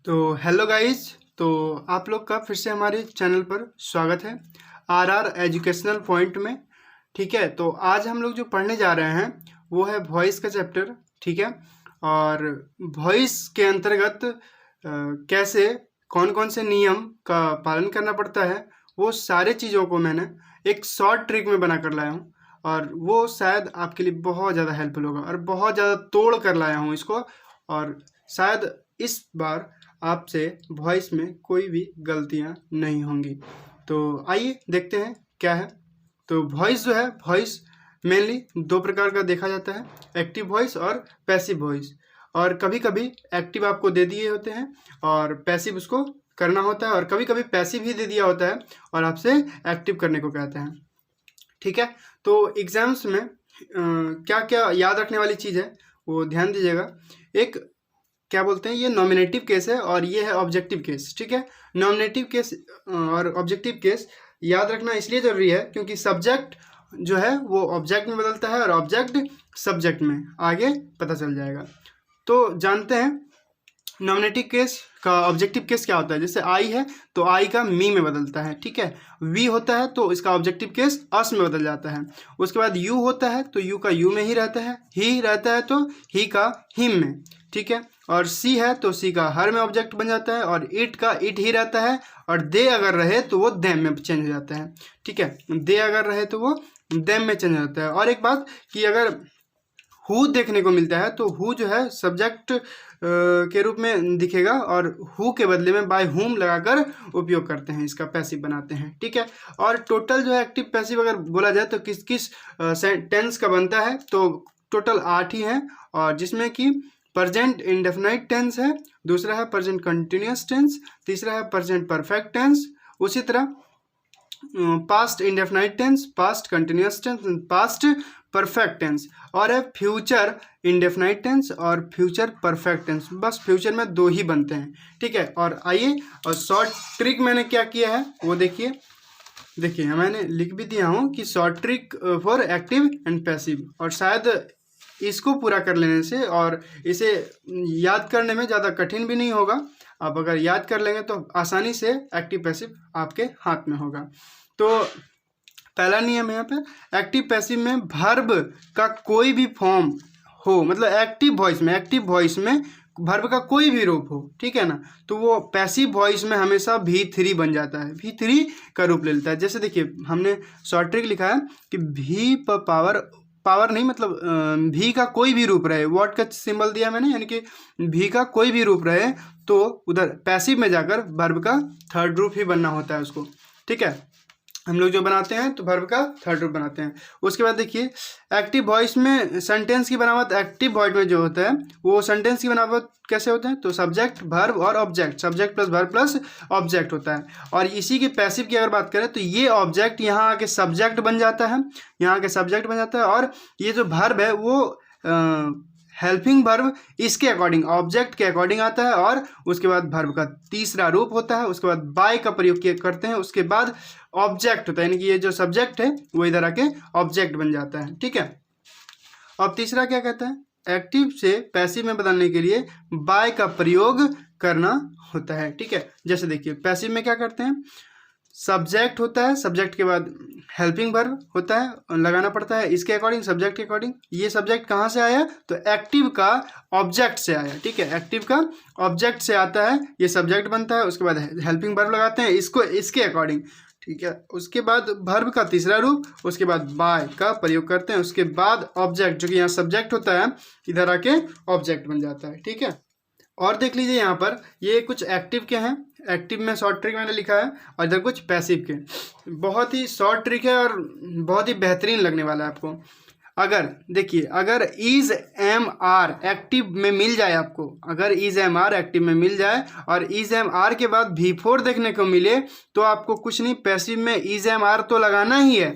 तो hello guys. तो आप लोग का फिर से हमारे चैनल पर स्वागत है आरआर एजुकेशनल पॉइंट में। ठीक है, तो आज हम लोग जो पढ़ने जा रहे हैं वो है वॉइस का चैप्टर। ठीक है, और वॉइस के अंतर्गत कैसे कौन कौन से नियम का पालन करना पड़ता है वो सारे चीज़ों को मैंने एक शॉर्ट ट्रिक में बना कर लाया हूँ, और वो शायद आपके लिए बहुत ज़्यादा हेल्पफुल होगा और बहुत ज़्यादा तोड़ कर लाया हूँ इसको। और शायद इस बार आपसे वॉइस में कोई भी गलतियां नहीं होंगी। तो आइए देखते हैं क्या है। तो वॉइस जो है, वॉइस मेनली दो प्रकार का देखा जाता है, एक्टिव वॉइस और पैसिव वॉइस। और कभी कभी एक्टिव आपको दे दिए होते हैं और पैसिव उसको करना होता है, और कभी कभी पैसिव ही दे दिया होता है और आपसे एक्टिव करने को कहते हैं। ठीक है, तो एग्जाम्स में क्या क्या याद रखने वाली चीज़ है वो ध्यान दीजिएगा। एक क्या बोलते हैं, ये नॉमिनेटिव केस है और ये है ऑब्जेक्टिव केस। ठीक है, नॉमिनेटिव केस और ऑब्जेक्टिव केस याद रखना इसलिए ज़रूरी है क्योंकि सब्जेक्ट जो है वो ऑब्जेक्ट में बदलता है और ऑब्जेक्ट सब्जेक्ट में, आगे पता चल जाएगा। तो जानते हैं नॉमिनेटिव केस का ऑब्जेक्टिव केस क्या होता है। जैसे आई है तो आई का मी में बदलता है। ठीक है, वी होता है तो इसका ऑब्जेक्टिव केस अस में बदल जाता है। उसके बाद यू होता है तो यू का यू में ही रहता है, ही रहता है तो ही का हिम में। ठीक है, और सी है तो सी का हर में ऑब्जेक्ट बन जाता है, और इट का इट ही रहता है, और दे अगर रहे तो वो देम में चेंज हो जाता है। ठीक है, दे अगर रहे तो वो देम में चेंज हो जाता है। और एक बात कि अगर हु देखने को मिलता है तो हु जो है सब्जेक्ट के रूप में दिखेगा, और हु के बदले में बाय हुम लगाकर उपयोग करते हैं, इसका पैसिव बनाते हैं। ठीक है, और टोटल जो है एक्टिव पैसिव अगर बोला जाए तो किस किस टेंस का बनता है, तो टोटल 8 ही हैं, और जिसमें कि प्रेजेंट इंडेफिनाइट टेंस है, दूसरा है प्रेजेंट कंटिन्यूअस टेंस, तीसरा है प्रेजेंट परफेक्ट टेंस, उसी तरह past indefinite tense, past continuous tense, past perfect tense, और है फ्यूचर इंडेफिनाइट टेंस और फ्यूचर परफेक्ट टेंस। बस फ्यूचर में 2 ही बनते हैं। ठीक है, और आइए और शॉर्ट ट्रिक मैंने क्या किया है वो देखिए। देखिए मैंने लिख भी दिया हूँ कि short trick for active and passive, और शायद इसको पूरा कर लेने से और इसे याद करने में ज़्यादा कठिन भी नहीं होगा। आप अगर याद कर लेंगे तो आसानी से एक्टिव पैसिव आपके हाथ में होगा। तो पहला नियम है यहाँ पे, एक्टिव पैसिव में वर्ब का कोई भी फॉर्म हो, मतलब एक्टिव वॉइस में वर्ब का कोई भी रूप हो, ठीक है ना, तो वो पैसिव वॉइस में हमेशा V3 बन जाता है, V3 का रूप ले लेता है। जैसे देखिए हमने शॉर्ट ट्रिक लिखा है कि V पर पावर नहीं, मतलब भी का कोई भी रूप रहे, वॉट का सिंबल दिया मैंने, यानी कि भी का कोई भी रूप रहे तो उधर पैसिव में जाकर वर्ब का थर्ड रूप ही बनना होता है उसको। ठीक है, हम लोग जो बनाते हैं तो वर्ब का थर्ड रूप बनाते हैं। उसके बाद देखिए एक्टिव वॉइस में सेंटेंस की बनावट, एक्टिव वॉइस में जो होता है वो सेंटेंस की बनावट कैसे होते हैं, तो सब्जेक्ट वर्ब और object, subject plus verb plus object होता है। और इसी के पैसिव की अगर बात करें तो ये ऑब्जेक्ट यहाँ आके सब्जेक्ट बन जाता है, यहाँ आके सब्जेक्ट बन जाता है, और ये जो वर्ब है वो हेल्पिंग वर्ब इसके अकॉर्डिंग, ऑब्जेक्ट के अकॉर्डिंग आता है, और उसके बाद वर्ब का तीसरा रूप होता है, उसके बाद बाय का प्रयोग किया करते हैं, उसके बाद ऑब्जेक्ट होता है, यानी कि ये जो सब्जेक्ट है वो इधर आके ऑब्जेक्ट बन जाता है। ठीक है, अब तीसरा क्या कहता है, एक्टिव से पैसिव में बदलने के लिए बाय का प्रयोग करना होता है। ठीक है, जैसे देखिए पैसिव में क्या करते हैं, सब्जेक्ट होता है, सब्जेक्ट के बाद हेल्पिंग वर्ब होता है, लगाना पड़ता है इसके अकॉर्डिंग, सब्जेक्ट के अकॉर्डिंग। ये सब्जेक्ट कहाँ से आया, तो एक्टिव का ऑब्जेक्ट से आया। ठीक है, एक्टिव का ऑब्जेक्ट से आता है, ये सब्जेक्ट बनता है, उसके बाद हेल्पिंग वर्ब लगाते हैं इसको इसके अकॉर्डिंग। ठीक है, उसके बाद वर्ब का तीसरा रूप, उसके बाद बाय का प्रयोग करते हैं, उसके बाद ऑब्जेक्ट जो कि यहाँ सब्जेक्ट होता है इधर आके ऑब्जेक्ट बन जाता है। ठीक है, और देख लीजिए यहाँ पर ये कुछ एक्टिव के हैं, एक्टिव में शॉर्ट ट्रिक मैंने लिखा है, और इधर कुछ पैसिव के। बहुत ही शॉर्ट ट्रिक है और बहुत ही बेहतरीन लगने वाला है आपको। अगर देखिए, अगर इज एम आर एक्टिव में मिल जाए आपको, अगर इज एम आर एक्टिव में मिल जाए और इज एम आर के बाद V4 देखने को मिले तो आपको कुछ नहीं, पैसिव में इज एम आर तो लगाना ही है,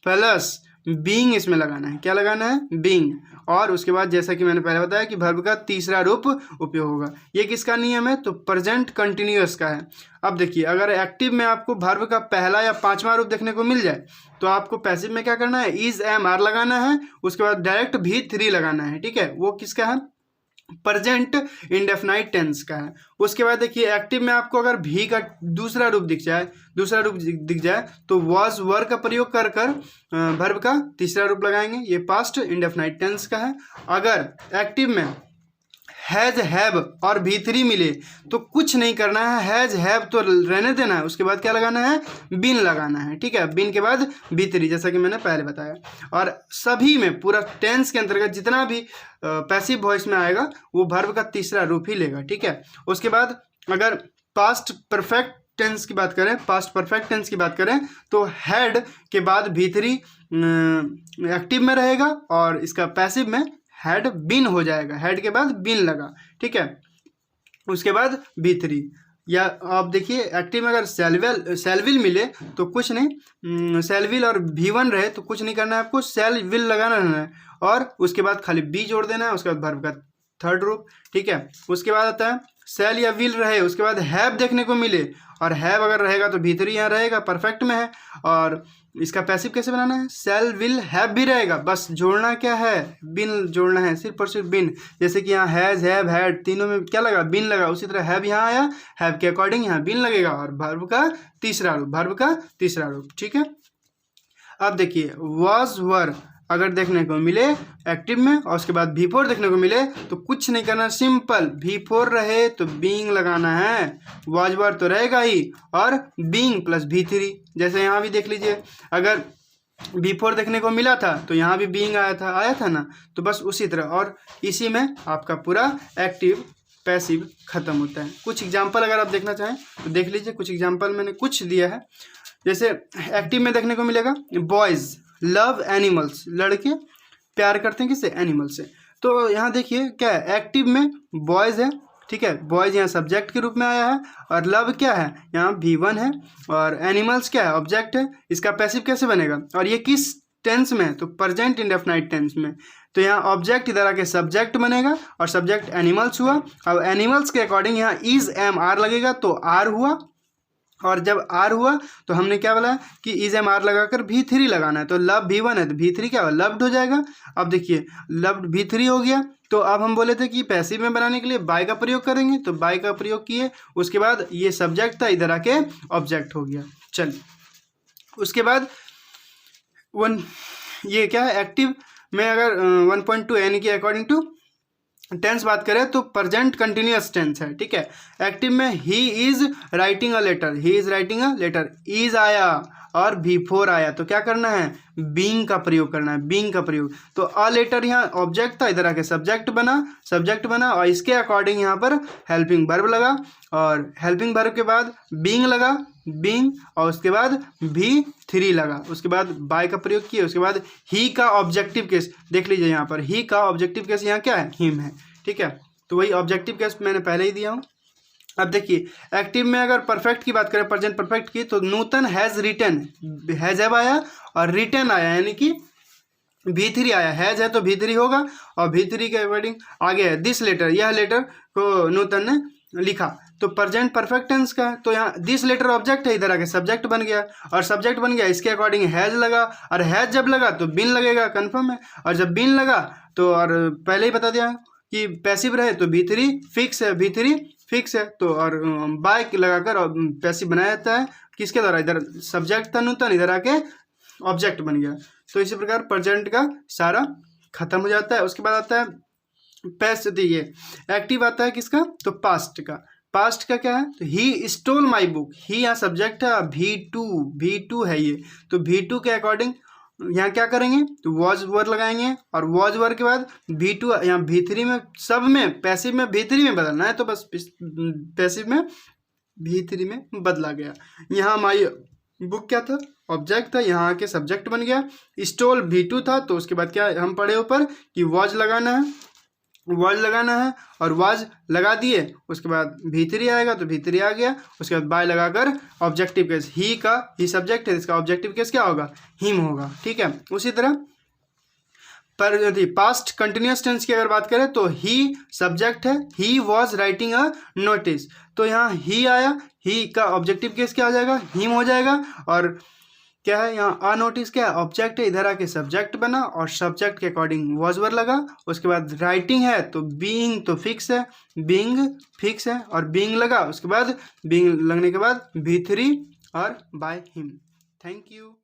प्लस बीइंग इसमें लगाना है। क्या लगाना है, बीइंग, और उसके बाद जैसा कि मैंने पहले बताया कि वर्ब का तीसरा रूप उपयोग होगा। ये किसका नियम है, तो प्रेजेंट कंटिन्यूअस का है। अब देखिए अगर एक्टिव में आपको वर्ब का पहला या पांचवा रूप देखने को मिल जाए तो आपको पैसिव में क्या करना है, इज एम आर लगाना है, उसके बाद डायरेक्ट V3 लगाना है। ठीक है, वो किसका है, प्रेजेंट इंडेफिनाइट टेंस का है। उसके बाद देखिए एक्टिव में आपको अगर भी का दूसरा रूप दिख जाए तो वॉज वर का प्रयोग कर वर्ब का तीसरा रूप लगाएंगे। ये पास्ट इंडेफिनाइट टेंस का है। अगर एक्टिव में हैज हैव और भी3 मिले तो कुछ नहीं करना है, हैज हैव तो रहने देना है, उसके बाद क्या लगाना है, बीन लगाना है। ठीक है, बीन के बाद भी3, जैसा कि मैंने पहले बताया। और सभी में पूरा टेंस के अंतर्गत जितना भी पैसिव वॉइस में आएगा वो वर्ब का तीसरा रूप ही लेगा। ठीक है, उसके बाद अगर पास्ट परफेक्ट टेंस की बात करें तो हैड के बाद भी3 एक्टिव में रहेगा और इसका पैसिव में हैड बीन हो जाएगा, हैड के बाद बीन लगा। ठीक है, उसके बाद भी3। या आप देखिए एक्टिव में अगर सेल विल मिले तो कुछ नहीं, सेल विल और भी1 रहे तो कुछ नहीं करना है आपको, सेल विल लगाना है और उसके बाद खाली बी जोड़ देना है, उसके बाद वर्ब का थर्ड रूप। ठीक है, उसके बाद आता है सेल या विल रहे, उसके बाद हैव देखने को मिले और हैव अगर रहेगा तो भी3 यहाँ रहेगा, परफेक्ट में है। और इसका पैसिव कैसे बनाना है, सेल विल हैव भी रहेगा, बस जोड़ना क्या है, बिन जोड़ना है, सिर्फ और सिर्फ बिन। जैसे कि यहाँ हैज हैव हैड तीनों में क्या लगा, बिन लगा, उसी तरह हैव यहाँ आया, हैव के अकॉर्डिंग यहाँ बिन लगेगा और वर्ब का तीसरा रूप। ठीक है, अब देखिए वॉज वर अगर देखने को मिले एक्टिव में और उसके बाद भी4 देखने को मिले तो कुछ नहीं करना, सिंपल भी4 रहे तो बीइंग लगाना है, वॉज वर तो रहेगा ही और बीइंग प्लस भी3। जैसे यहाँ भी देख लीजिए, अगर भी4 देखने को मिला था तो यहाँ भी बीइंग आया था ना, तो बस उसी तरह। और इसी में आपका पूरा एक्टिव पैसिव खत्म होता है। कुछ एग्जाम्पल अगर आप देखना चाहें तो देख लीजिए, कुछ एग्जाम्पल मैंने कुछ दिया है। जैसे एक्टिव में देखने को मिलेगा बॉयज़ लव एनिमल्स, लड़के प्यार करते हैं किससे, एनिमल से। तो यहाँ देखिए क्या है, एक्टिव में बॉयज़ है, ठीक है, बॉयज़ यहाँ सब्जेक्ट के रूप में आया है और लव क्या है, यहाँ भी1 है और एनिमल्स क्या है, ऑब्जेक्ट है। इसका पैसिव कैसे बनेगा और ये किस टेंस में, तो प्रेजेंट इंडेफिनाइट टेंस में। तो यहाँ ऑब्जेक्ट इधर आके सब्जेक्ट बनेगा और सब्जेक्ट एनिमल्स हुआ। अब एनिमल्स के अकॉर्डिंग यहाँ इज एम आर लगेगा तो आर हुआ, और जब आर हुआ तो हमने क्या बोला कि इज एम आर लगाकर भी3 लगाना है। तो लव भी1 है तो भी3 क्या हुआ, लव्ड हो जाएगा। अब देखिए लव्ड भी3 हो गया। तो अब हम बोले थे कि पैसिव में बनाने के लिए बाय का प्रयोग करेंगे, तो बाय का प्रयोग किए, उसके बाद ये सब्जेक्ट था, इधर आके ऑब्जेक्ट हो गया। चलिए उसके बाद ये क्या है, एक्टिव में अगर 1.2 यानी कि अकॉर्डिंग टू टेंस बात करें तो प्रेजेंट कंटिन्यूअस टेंस है। ठीक है, एक्टिव में ही is writing a letter, is आया और भी4 आया तो क्या करना है, बीइंग का प्रयोग करना है, बीइंग का प्रयोग। तो अ लेटर यहाँ ऑब्जेक्ट था, इधर आके सब्जेक्ट बना और इसके अकॉर्डिंग यहाँ पर हेल्पिंग वर्ब लगा और हेल्पिंग वर्ब के बाद बीइंग लगा, बीइंग, और उसके बाद भी3 लगा, उसके बाद बाय का प्रयोग किया। उसके बाद ही का ऑब्जेक्टिव केस देख लीजिए, यहाँ पर ही का ऑब्जेक्टिव केस यहाँ क्या है, हिम है। ठीक है, तो वही ऑब्जेक्टिव केस मैंने पहले ही दिया हूँ। अब देखिए एक्टिव में अगर परफेक्ट की बात करें, प्रेजेंट परफेक्ट की, तो नूतन हैज़ रिटन, हैज़ हैव आया और रिटन आया यानी कि भी3 आया, हैज़ है तो भी3 होगा और भी3 के अकॉर्डिंग आगे है दिस लेटर, यह लेटर को नूतन ने लिखा। तो प्रेजेंट परफेक्ट टेंस का है, तो यहाँ दिस लेटर ऑब्जेक्ट है, इधर आके सब्जेक्ट बन गया और सब्जेक्ट बन गया, इसके अकॉर्डिंग हैज़ लगा और हैज़ जब लगा तो बिन लगेगा, कन्फर्म है। और जब बिन लगा तो, और पहले ही बता दिया कि पैसिव रहे तो भी3 फिक्स है, भी3 फिक्स है। तो और बाय लगाकर पैसिव बनाया जाता है किसके द्वारा, इधर सब्जेक्ट था नूतन, इधर आके ऑब्जेक्ट बन गया। तो इसी प्रकार प्रेजेंट का सारा खत्म हो जाता है। उसके बाद आता है पैस्ट, ये एक्टिव आता है किसका, तो पास्ट का। पास्ट का क्या है, तो ही स्टोल माई बुक, ही यहाँ सब्जेक्ट है, भी2 है ये, तो भी2 के अकॉर्डिंग यहाँ क्या करेंगे, तो वॉज वर लगाएंगे और वॉज वर के बाद भी2 यहाँ भी3 में, सब में पैसिव में भी3 में बदलना है, तो बस पैसिव में भी3 में बदला गया। यहाँ माई बुक क्या था, ऑब्जेक्ट था, यहाँ के सब्जेक्ट बन गया। स्टोल भी2 था, तो उसके बाद क्या हम पढ़े ऊपर कि वॉज लगाना है और वॉज लगा दिए, उसके बाद भी3 आएगा तो भी3 आ गया। उसके बाद बाय लगाकर ऑब्जेक्टिव केस, ही सब्जेक्ट है, इसका ऑब्जेक्टिव केस क्या होगा, हिम होगा। ठीक है, उसी तरह पर यदि पास्ट कंटिन्यूअस टेंस की अगर बात करें तो ही सब्जेक्ट है, he was writing a notice, तो यहाँ ही आया, ही का ऑब्जेक्टिव केस क्या हो जाएगा, हिम हो जाएगा। और क्या है यहाँ अनोटिस, क्या है ऑब्जेक्ट है, इधर आके सब्जेक्ट बना और सब्जेक्ट के अकॉर्डिंग वॉज वर्ब लगा। उसके बाद राइटिंग है तो बीइंग तो फिक्स है, बीइंग फिक्स है और बीइंग लगा। उसके बाद बीइंग लगने के बाद V3 और बाय हिम। Thank you.